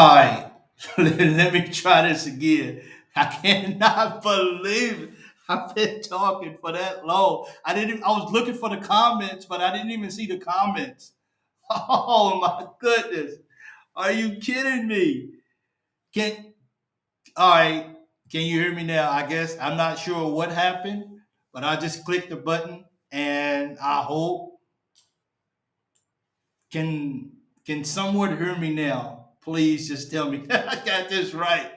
right, let me try this again. I cannot believe it. I've been talking for that long. I was looking for the comments, but I didn't even see the comments. Oh my goodness. Are you kidding me? Can all right. Can you hear me now? I guess I'm not sure what happened, but I just clicked the button and I hope can can someone hear me now? Please just tell me I got this right.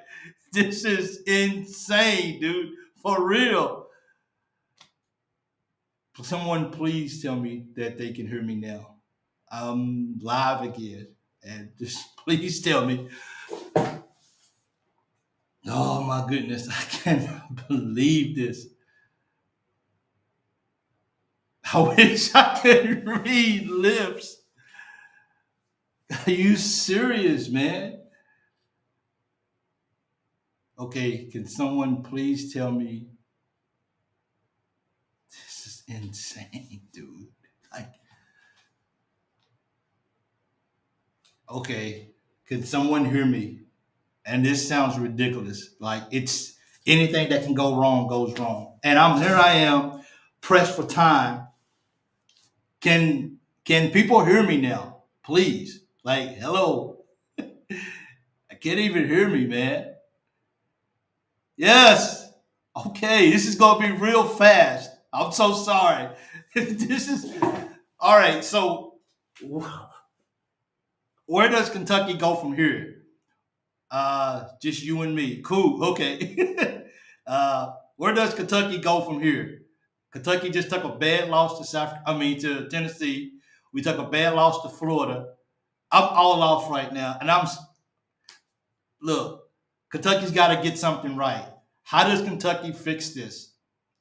This is insane, dude. For real. Someone please tell me that they can hear me now. I'm live again. And just please tell me. Oh my goodness, I cannot believe this. I wish I could read lips. Are you serious, man? Okay, can someone please tell me this is insane, dude? Like, okay, can someone hear me? And this sounds ridiculous. Like it's anything that can go wrong goes wrong. And I'm here I am, pressed for time. Can people hear me now? Please. Like, hello. I can't even hear me, man. Yes. Okay, this is gonna be real fast. I'm so sorry. This is all right. So, where does Kentucky go from here? Just you and me. Cool. Okay. Where does Kentucky go from here? Kentucky just took a bad loss to to Tennessee. We took a bad loss to Florida. I'm all off right now, and look. Kentucky's got to get something right. How does Kentucky fix this?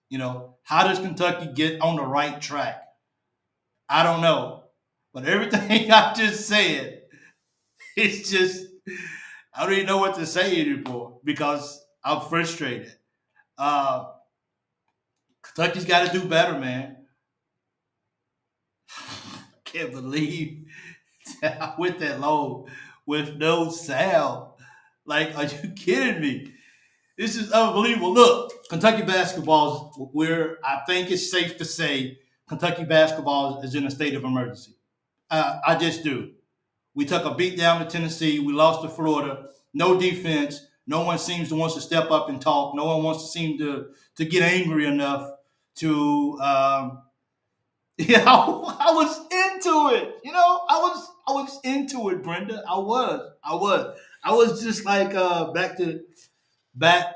How does Kentucky get on the right track? I don't know, but everything I just said, it's just I don't even know what to say anymore because I'm frustrated. Uh, Kentucky's got to do better, man. Can't believe that I went that long with no sound. Like, are you kidding me? This is unbelievable. Look, Kentucky basketball where I think it's safe to say Kentucky basketball is in a state of emergency. I just do. We took a beat down to Tennessee. We lost to Florida. No defense. No one seems to wants to step up and talk. No one wants to seem to get angry enough to yeah, I was into it. I was into it, Brenda. I was just like back.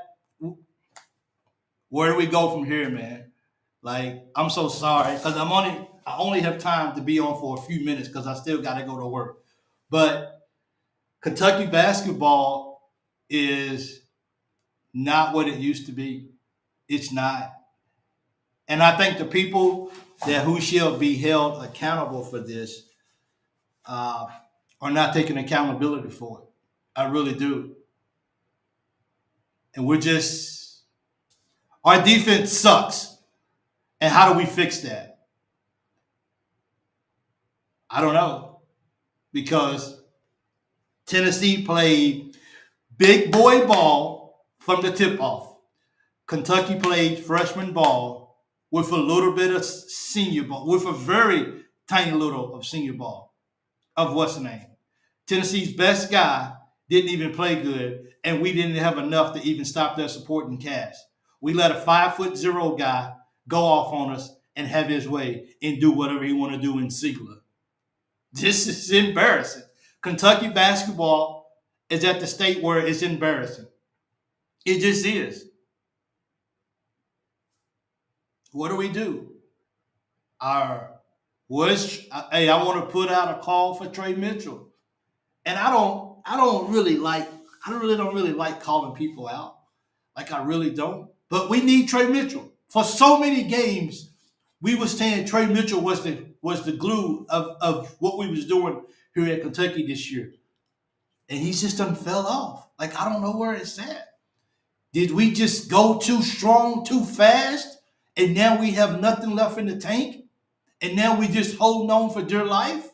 Where do we go from here, man? Like, I'm so sorry because I only have time to be on for a few minutes because I still got to go to work. But Kentucky basketball is not what it used to be. It's not, and I think the people that who shall be held accountable for this uh, are not taking accountability for it. I really do, and we're just our defense sucks. And how do we fix that? I don't know because Tennessee played big boy ball from the tip off. Kentucky played freshman ball with a little bit of senior ball, with a very tiny little of senior ball of what's the name. Tennessee's best guy didn't even play good, and we didn't have enough to even stop their supporting cast. We let a 5'0" guy go off on us and have his way and do whatever he want to do in Ziegler. This is embarrassing. Kentucky basketball is at the state where it's embarrassing. It just is. What do we do? Our was hey, I want to put out a call for Trey Mitchell, and I really don't really like calling people out, like I really don't. But we need Trey Mitchell for so many games. We were saying Trey Mitchell was the glue of what we was doing here at Kentucky this year, and he's just done fell off. Like I don't know where it's at. Did we just go too strong, too fast, and now we have nothing left in the tank? And now we just holding on for dear life?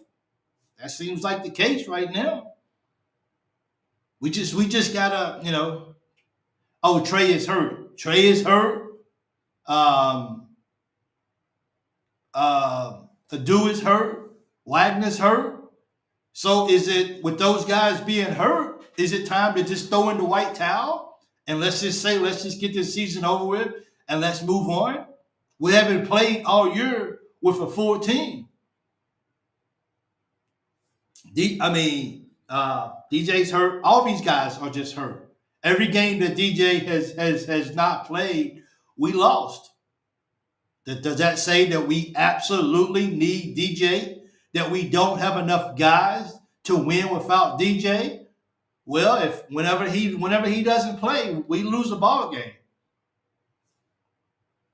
That seems like the case right now. We just gotta, oh, Trey is hurt. Trey is hurt. Um, Adu is hurt. Wagner's hurt. So is it with those guys being hurt? Is it time to just throw in the white towel and let's just get this season over with and let's move on? We haven't played all year with a full team. DJ's hurt. All these guys are just hurt. Every game that DJ has not played, we lost. Does that say that we absolutely need DJ? That we don't have enough guys to win without DJ? Well, if whenever he doesn't play, we lose a ball game.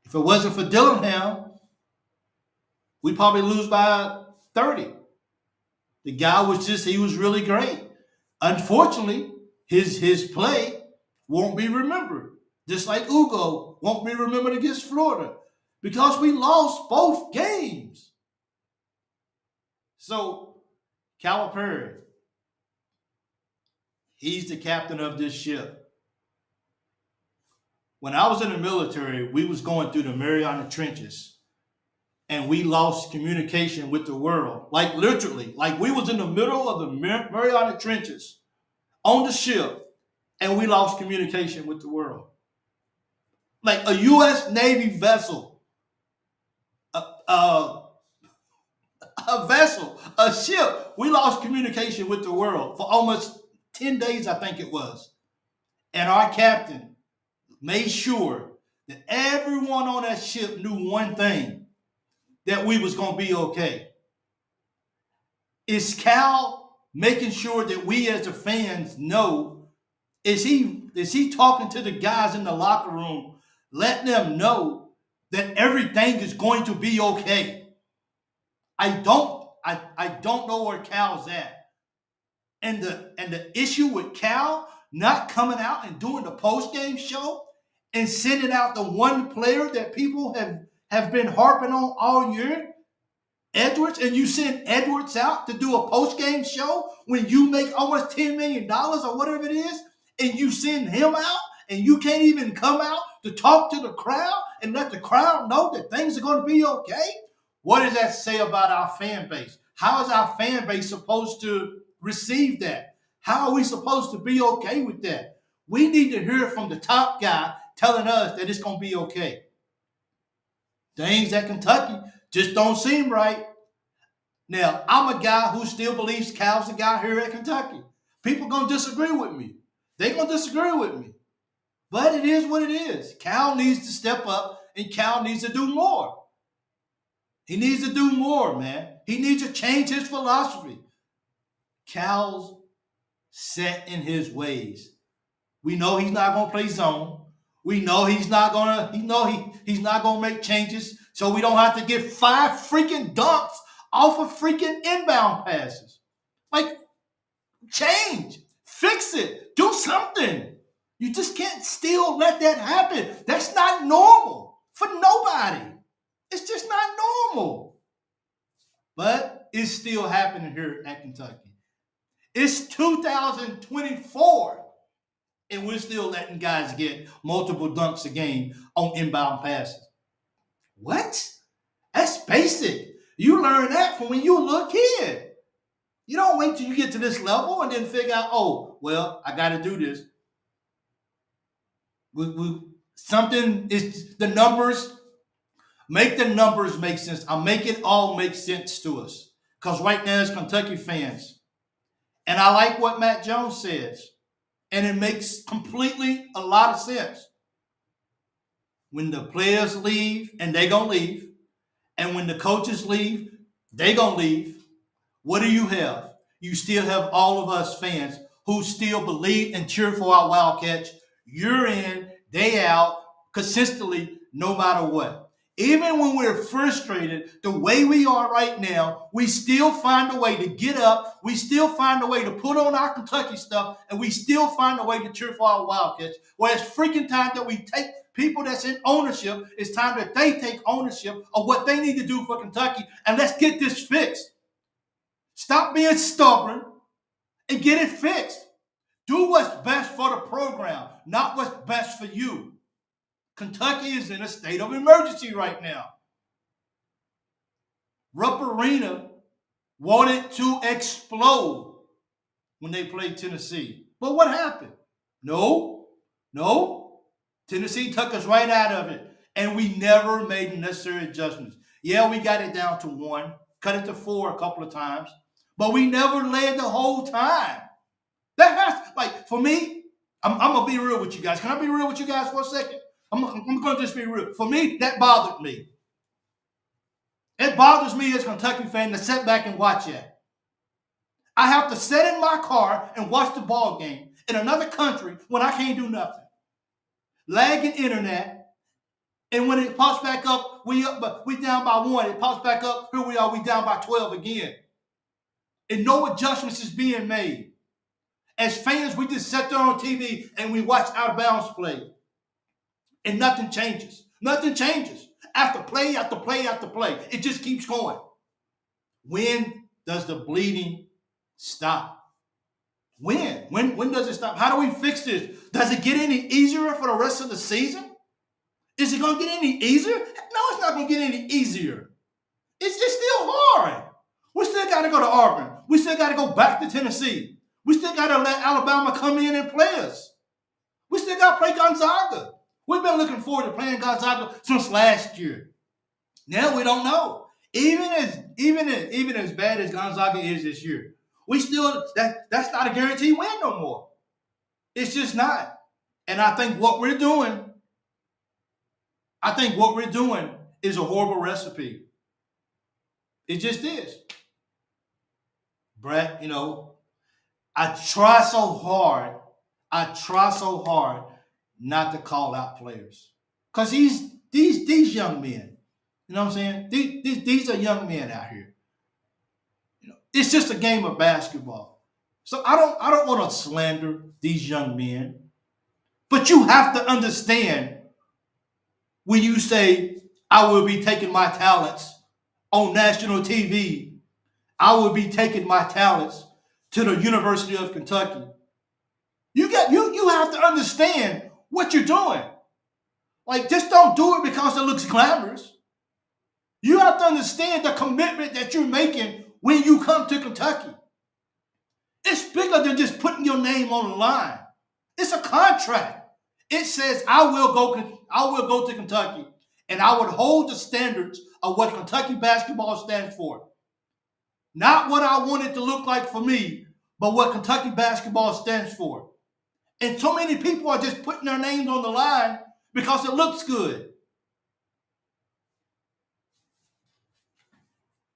If it wasn't for Dillingham, we probably lose by 30. The guy he was really great. Unfortunately, his play won't be remembered. Just like Ugo won't be remembered against Florida because we lost both games. So, Calipari, he's the captain of this ship. When I was in the military, we was going through the Mariana Trenches. And we lost communication with the world. Like literally, like we was in the middle of the Mariana Trenches on the ship, and we lost communication with the world. Like a U.S. Navy vessel, a vessel, a ship, we lost communication with the world for almost 10 days, I think it was. And our captain made sure that everyone on that ship knew one thing, that we was going to be okay. Is Cal making sure that we as the fans know? Is he talking to the guys in the locker room, letting them know that everything is going to be okay? I don't know where Cal's at. And the issue with Cal not coming out and doing the post-game show and sending out the one player that people have been harping on all year, Edwards, and you send Edwards out to do a post-game show when you make almost $10 million or whatever it is, and you send him out, and you can't even come out to talk to the crowd and let the crowd know that things are going to be okay? What does that say about our fan base? How is our fan base supposed to receive that? How are we supposed to be okay with that? We need to hear from the top guy telling us that it's going to be okay. Things at Kentucky just don't seem right. Now, I'm a guy who still believes Cal's the guy here at Kentucky. People going to disagree with me. They're going to disagree with me. But it is what it is. Cal needs to step up, and Cal needs to do more. He needs to do more, man. He needs to change his philosophy. Cal's set in his ways. We know he's not going to play zone. We know he's not gonna make changes, so we don't have to get 5 freaking dunks off of freaking inbound passes. Like, change, fix it, do something. You just can't still let that happen. That's not normal for nobody. It's just not normal. But it's still happening here at Kentucky. It's 2024. And we're still letting guys get multiple dunks a game on inbound passes. What? That's basic. You learn that from when you were a little kid. You don't wait till you get to this level and then figure out, oh, well, I got to do this. Something is the numbers. Make the numbers make sense. I'll make it all make sense to us. Because right now it's Kentucky fans. And I like what Matt Jones says. And it makes completely a lot of sense. When the players leave, and they're going to leave, and when the coaches leave, they're going to leave, what do you have? You still have all of us fans who still believe and cheer for our Wildcats. You're in, they out, consistently, no matter what. Even when we're frustrated, the way we are right now, we still find a way to get up. We still find a way to put on our Kentucky stuff, and we still find a way to cheer for our Wildcats. Well, it's freaking time that we take people that's in ownership. It's time that they take ownership of what they need to do for Kentucky, and let's get this fixed. Stop being stubborn and get it fixed. Do what's best for the program, not what's best for you. Kentucky is in a state of emergency right now. Rupp Arena wanted to explode when they played Tennessee. But what happened? No. Tennessee took us right out of it. And we never made the necessary adjustments. Yeah, we got it down to 1, cut it to 4 a couple of times, but we never led the whole time. That has, like, for me, I'm going to be real with you guys. Can I be real with you guys for a second? I'm going to just be real. For me, that bothered me. It bothers me as a Kentucky fan to sit back and watch it. I have to sit in my car and watch the ball game in another country when I can't do nothing. Lagging internet. And when it pops back up, we down by 1. It pops back up. Here we are. We down by 12 again. And no adjustments is being made. As fans, we just sit there on TV and we watch out of bounds play. And nothing changes. Nothing changes. After play, after play, after play. It just keeps going. When does the bleeding stop? When? When does it stop? How do we fix this? Does it get any easier for the rest of the season? Is it going to get any easier? No, it's not going to get any easier. It's still hard. We still got to go to Auburn. We still got to go back to Tennessee. We still got to let Alabama come in and play us. We still got to play Gonzaga. We've been looking forward to playing Gonzaga since last year. Now we don't know. Even as bad as Gonzaga is this year, we still that's not a guaranteed win no more. It's just not. And I think what we're doing is a horrible recipe. It just is. Brett, I try so hard not to call out players. Because these young men, you know what I'm saying? These are young men out here. It's just a game of basketball. So I don't want to slander these young men. But you have to understand when you say, I will be taking my talents on national TV, I will be taking my talents to the University of Kentucky. You have to understand what you're doing. Like, just don't do it because it looks glamorous. You have to understand the commitment that you're making when you come to Kentucky. It's bigger than just putting your name on the line. It's a contract. It says, I will go to Kentucky, and I would hold the standards of what Kentucky basketball stands for. Not what I want it to look like for me, but what Kentucky basketball stands for. And so many people are just putting their names on the line because it looks good.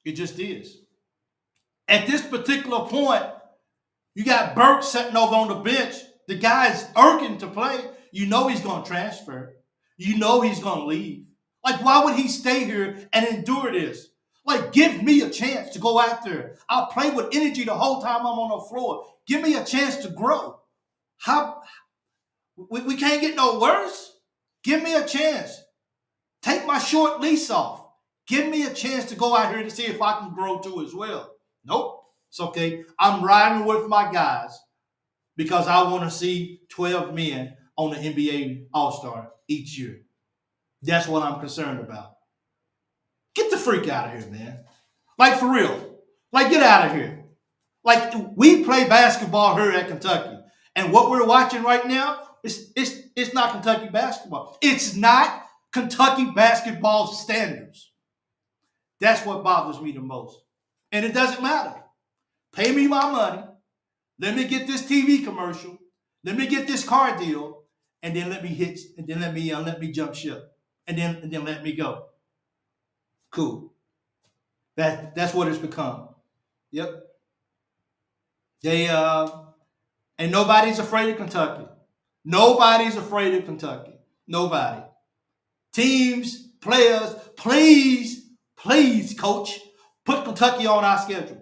It just is. At this particular point, you got Burke sitting over on the bench. The guy's irking to play. You know he's going to transfer. You know he's going to leave. Like, why would he stay here and endure this? Like, give me a chance to go out there. I'll play with energy the whole time I'm on the floor. Give me a chance to grow. We can't get no worse. Give me a chance. Take my short lease off. Give me a chance to go out here to see if I can grow too as well. Nope. It's okay. I'm riding with my guys because I want to see 12 men on the NBA All-Star each year. That's what I'm concerned about. Get the freak out of here, man. Like, for real. Like, get out of here. Like, we play basketball here at Kentucky. And what we're watching right now, it's not Kentucky basketball. It's not Kentucky basketball standards. That's what bothers me the most. And it doesn't matter. Pay me my money. Let me get this TV commercial. Let me get this car deal. And then let me hit. And then let me jump ship. And then let me go. Cool. That's what it's become. Yep. And nobody's afraid of Kentucky. Nobody's afraid of Kentucky. Nobody. Teams, players, please, coach, put Kentucky on our schedule.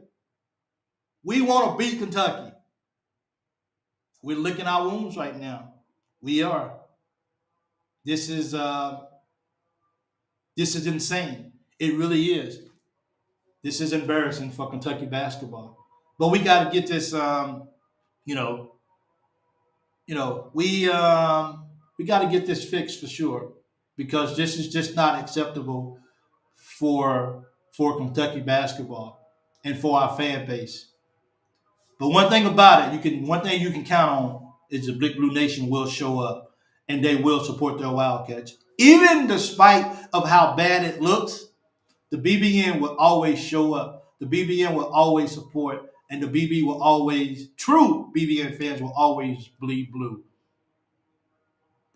We want to beat Kentucky. We're licking our wounds right now. We are. This is insane. It really is. This is embarrassing for Kentucky basketball. But we got to get this, we got to get this fixed for sure because this is just not acceptable for Kentucky basketball and for our fan base. But one thing about it, one thing you can count on is the Big Blue Nation will show up and they will support their Wildcats. Even despite of how bad it looks, the BBN will always show up. The BBN will always support, and the true BBN fans will always bleed blue.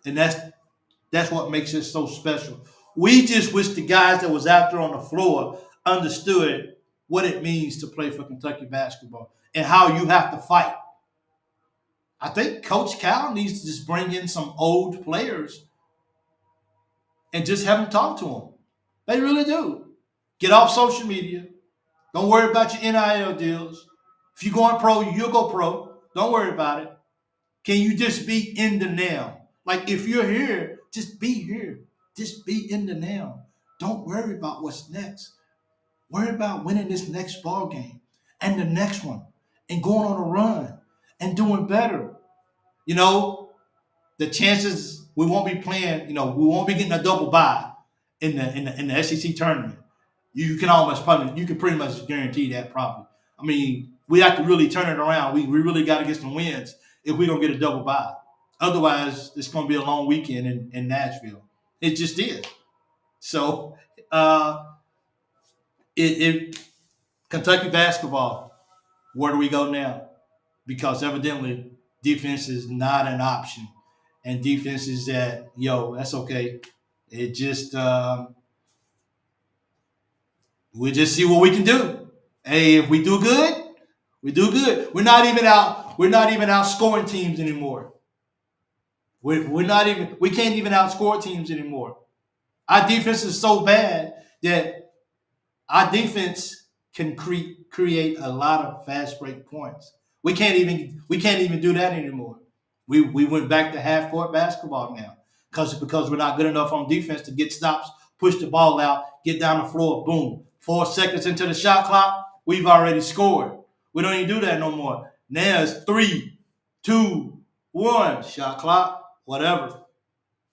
And that's what makes it so special. We just wish the guys that was out there on the floor understood what it means to play for Kentucky basketball and how you have to fight. I think Coach Cal needs to just bring in some old players and just have them talk to them. They really do. Get off social media. Don't worry about your NIL deals. If you're going pro, you'll go pro. Don't worry about it. Can you just be in the now? Like if you're here, just be here. Just be in the now. Don't worry about what's next. Worry about winning this next ball game and the next one and going on a run and doing better. The chances we won't be playing, we won't be getting a double bye in the SEC tournament. You can pretty much guarantee that probably. I mean, we have to really turn it around. We really got to get some wins if we're going to get a double bye. Otherwise, it's going to be a long weekend in Nashville. It just is. So, Kentucky basketball, where do we go now? Because evidently defense is not an option. And defense is that's okay. It just we just see what we can do. Hey, if we do good, we do good. We're not even outscoring teams anymore. We can't even outscore teams anymore. Our defense is so bad that our defense can create a lot of fast break points. We can't even do that anymore. We went back to half court basketball now because we're not good enough on defense to get stops, push the ball out, get down the floor, boom. 4 seconds into the shot clock, we've already scored. We don't even do that no more. Now it's 3, 2, 1, shot clock, whatever.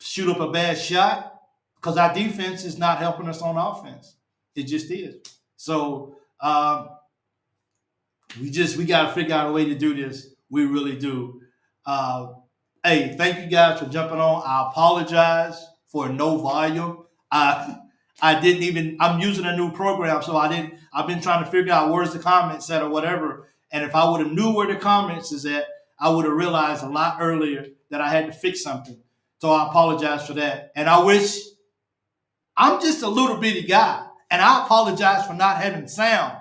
Shoot up a bad shot because our defense is not helping us on offense. It just is. So we got to figure out a way to do this. We really do. Hey, thank you guys for jumping on. I apologize for no volume. I'm using a new program, so I've been trying to figure out where's the comments at or whatever. And if I would have knew where the comments is at, I would have realized a lot earlier that I had to fix something. So I apologize for that. And I'm just a little bitty guy, and I apologize for not having sound.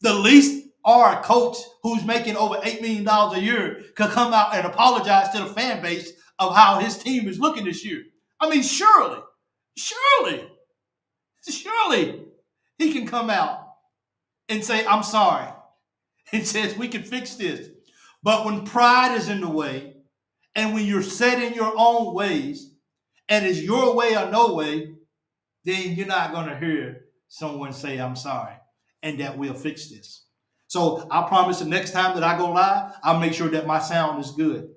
The least our coach who's making over $8 million a year could come out and apologize to the fan base of how his team is looking this year. I mean, surely he can come out and say, I'm sorry. And says we can fix this. But when pride is in the way and when you're set in your own ways and it's your way or no way, then you're not going to hear someone say, I'm sorry, and that we'll fix this. So I promise the next time that I go live, I'll make sure that my sound is good.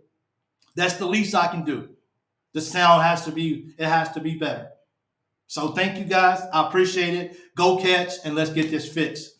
That's the least I can do. The sound has to be better. So thank you guys. I appreciate it. Go Cats, and let's get this fixed.